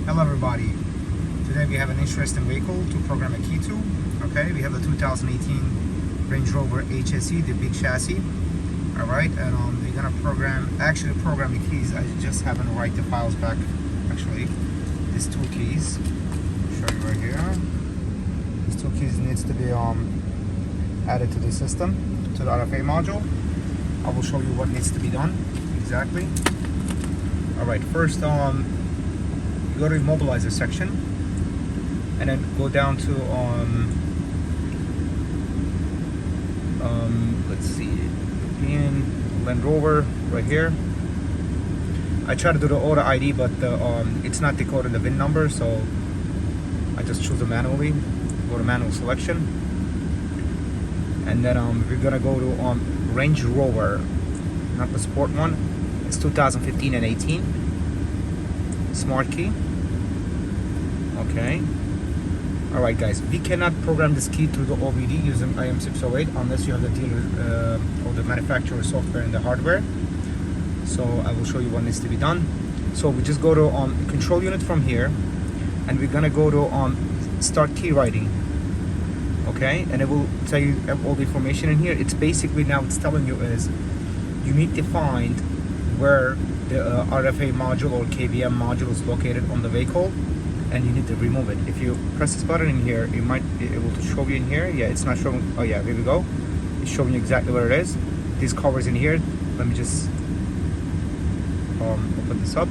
Hello everybody. Today we have an interesting vehicle to program a key to. Okay, we have the 2018 Range Rover HSE, the big chassis. Alright, and we're gonna program the keys. I just haven't write the files back actually. These two keys. I'll show you right here. These two keys needs to be added to the system, to the RFA module. I will show you what needs to be done exactly. Alright, first you go to Immobilizer section and then go down to let's see, European Land Rover right here. I try to do the Autel ID, but it's not decoded the VIN number, so I just choose it manually. Go to manual selection, and then we're gonna go to Range Rover, not the sport one. It's 2015 and 18. Smart key. Okay. Alright guys, we cannot program this key through the OBD using IM608 unless you have the dealer or the manufacturer software and the hardware. So I will show you what needs to be done. So we just go to control unit from here, and we're gonna go to start Keywriting. Okay, and it will tell you all the information in here. It's basically, now it's telling you is you need to find where the RFA module or KVM module is located on the vehicle, and you need to remove it. If you press this button in here, it might be able to show you in here. Yeah, it's not showing. Oh yeah, here we go. It's showing you exactly where it is. These covers in here. Let me just open this up.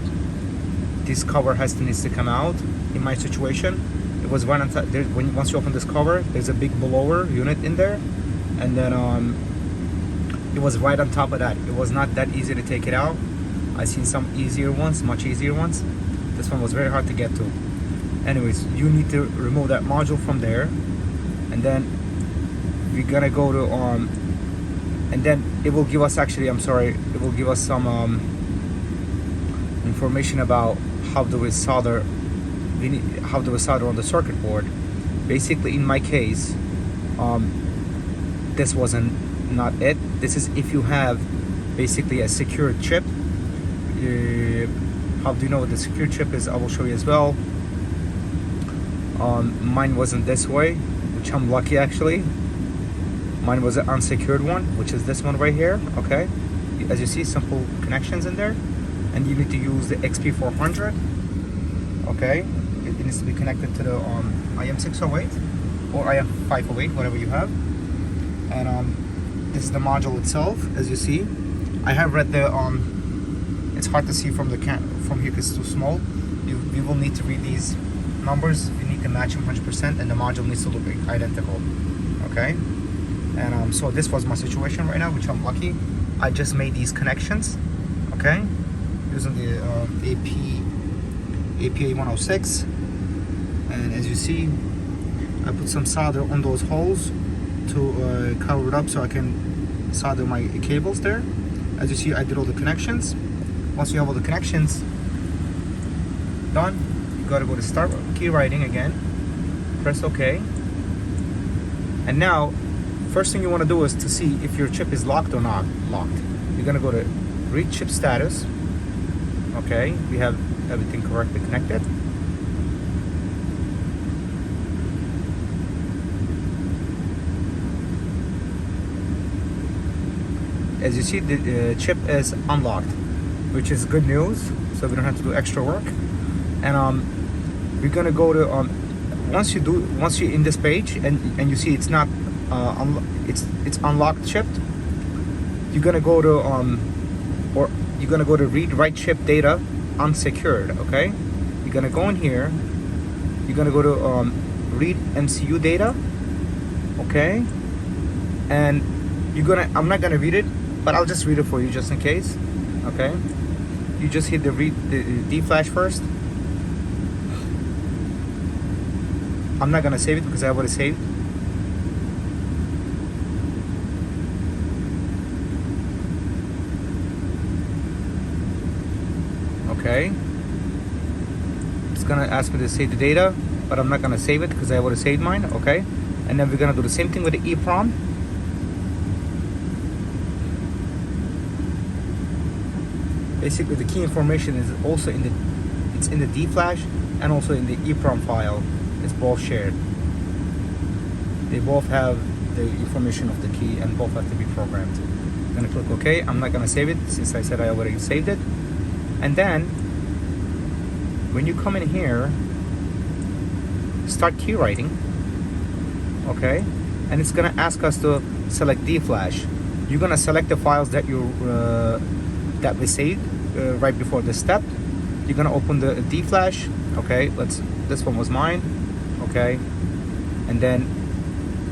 This cover needs to come out. In my situation, it was one on top. Once you open this cover, there's a big blower unit in there, and then it was right on top of that. It was not that easy to take it out. I've seen some easier ones, much easier ones. This one was very hard to get to. Anyways, you need to remove that module from there, and then we're gonna go to and then it will give us, actually, I'm sorry, it will give us some information about how do we solder on the circuit board. Basically, in my case, this wasn't not it. This is if you have basically a secure chip. How do you know what the secure chip is? I will show you as well. Mine wasn't this way, which I'm lucky actually. Mine was an unsecured one, which is this one right here. Okay, as you see, simple connections in there, and you need to use the XP400. Okay, it needs to be connected to the IM608 or IM508, whatever you have. And this is the module itself. As you see, I have read the it's hard to see from the from here because it's too small. You will need to read these numbers. You need to match them 100%, and the module needs to look identical. Okay, and so this was my situation right now, which I'm lucky. I just made these connections. Okay, using the APA 106, and as you see, I put some solder on those holes to cover it up so I can solder my cables there. As you see, I did all the connections. Once you have all the connections done, you gotta go to start Keywriting again, press OK, and now first thing you want to do is to see if your chip is locked or not locked. You're gonna go to read chip status. Okay, we have everything correctly connected. As you see, the chip is unlocked, which is good news, so we don't have to do extra work. And we're gonna go to once you're in this page and you see it's not it's unlocked chip, you're gonna go to or you're gonna go to read write chip data unsecured. Okay, you're gonna go in here, you're gonna go to read Mcu data. Okay, and I'm not gonna read it, but I'll just read it for you just in case. Okay, you just hit the D flash first. I'm not gonna save it because I already saved. Okay, it's gonna ask me to save the data, but I'm not gonna save it because I already saved mine. Okay, and then we're gonna do the same thing with the EEPROM. Basically, the key information is also in the D flash, and also in the EEPROM file. It's both shared. They both have the information of the key and both have to be programmed. I'm gonna click OK. I'm not gonna save it since I said I already saved it. And then when you come in here, start Keywriting, okay? And it's gonna ask us to select D-Flash. You're gonna select the files that that we saved right before this step. You're gonna open the D-Flash, okay? This one was mine, okay? And then,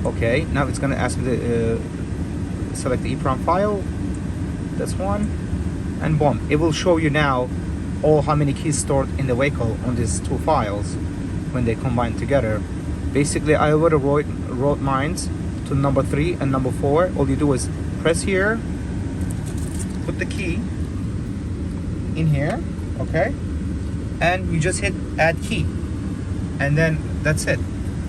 okay, now it's gonna ask me to select the EEPROM file, this one, and boom, it will show you now how many keys stored in the vehicle on these two files when they combine together. Basically, I already wrote mines to number 3 and number 4. All you do is press here, put the key in here, okay, and you just hit add key, and then that's it.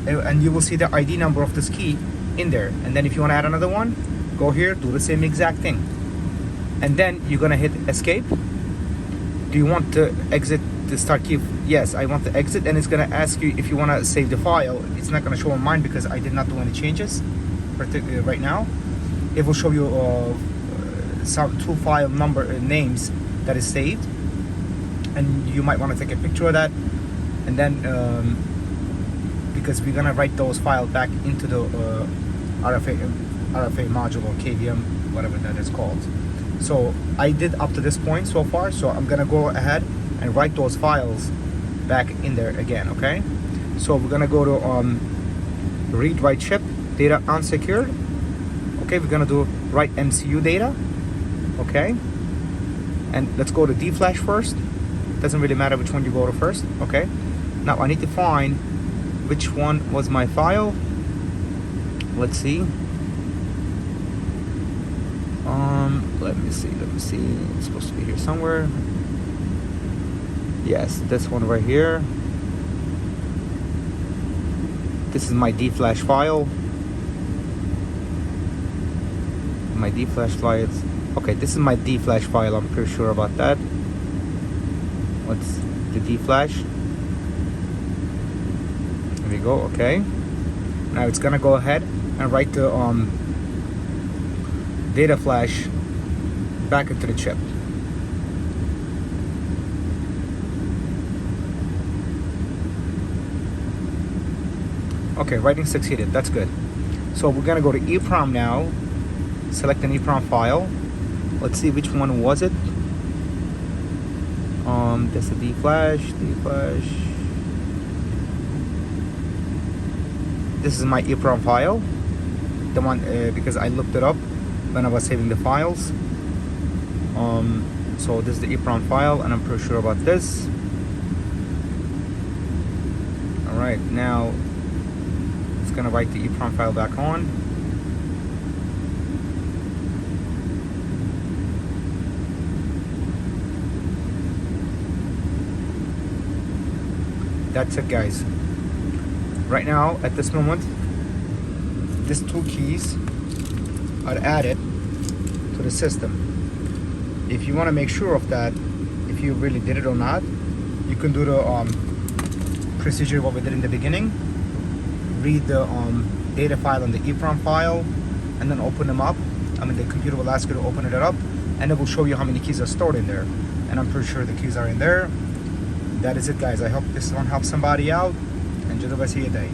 And you will see the ID number of this key in there. And then if you want to add another one, go here, do the same exact thing, and then you're gonna hit escape. Do you want to exit the start key? Yes, I want to exit, and it's gonna ask you if you want to save the file. It's not gonna show on mine because I did not do any changes right now. It will show you some two file names that is saved, and you might want to take a picture of that, and then because we're gonna write those files back into the RFA module or KVM, whatever that is called. So I did up to this point so far, so I'm gonna go ahead and write those files back in there again, okay? So we're gonna go to read write chip data unsecured. Okay, we're gonna do write MCU data, okay? And let's go to D-Flash first. Doesn't really matter which one you go to first, okay? Now I need to find which one was my file. Let's see. Let me see. It's supposed to be here somewhere. Yes, this one right here. This is my D-Flash file. My D-Flash files. Okay, this is my D-Flash file. I'm pretty sure about that. What's the D-Flash? There we go. Okay. Now it's gonna go ahead and write the data flash back into the chip. Okay, writing succeeded. That's good. So we're gonna go to EEPROM now. Select an EEPROM file. Let's see which one was it. This is D-Flash. This is my EEPROM file. The one because I looked it up when I was saving the files. So this is the EEPROM file, and I'm pretty sure about this. All right, now it's gonna write the EEPROM file back on. That's it, guys. Right now, at this moment, these two keys are added to the system. If you want to make sure of that, if you really did it or not, you can do the procedure what we did in the beginning. Read the data file and the EEPROM file, and then open them up. The computer will ask you to open it up, and it will show you how many keys are stored in there. And I'm pretty sure the keys are in there. That is it, guys. I hope this one helps somebody out. Enjoy the rest of your day.